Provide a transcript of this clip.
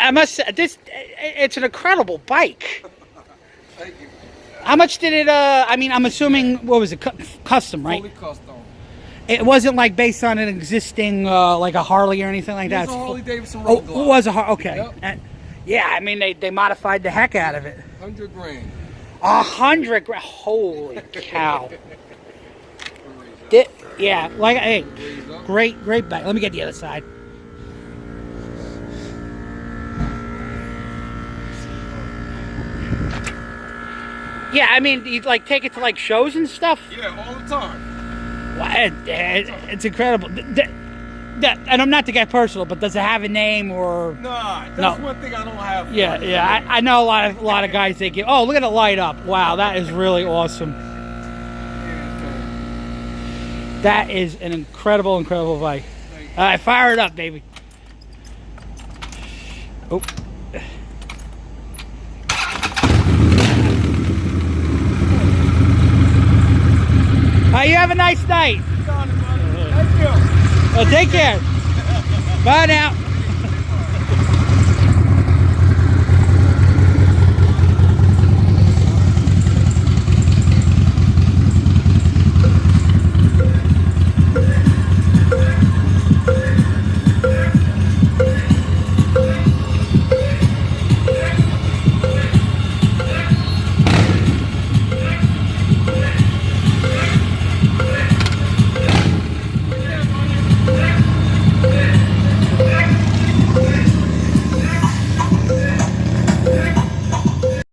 I must say, it's an incredible bike. Thank you. How much did it, I mean, I'm assuming, what was it, custom, right? Fully custom. It wasn't like based on an existing, like a Harley or anything like that? It's a Harley Davidson Oh, Road Glide. it was a Harley, okay. Yep. Yeah, I mean, they modified the heck out of it. 100 grand. 100 grand, holy cow. Yeah, like, hey, great bike. Let me get the other side. Yeah, I mean, you like take it to like shows and stuff. Yeah, all the time. Wow, it's incredible. And I'm not to get personal, but does it have a name or? Nah, that's one thing I don't have. Yeah. I know a lot of guys. They give. Oh, look at it light up! Wow, that is really awesome. That is an incredible bike. All right, fire it up, baby. Oh. You have a nice night. Thank you. Well, take care. Bye now.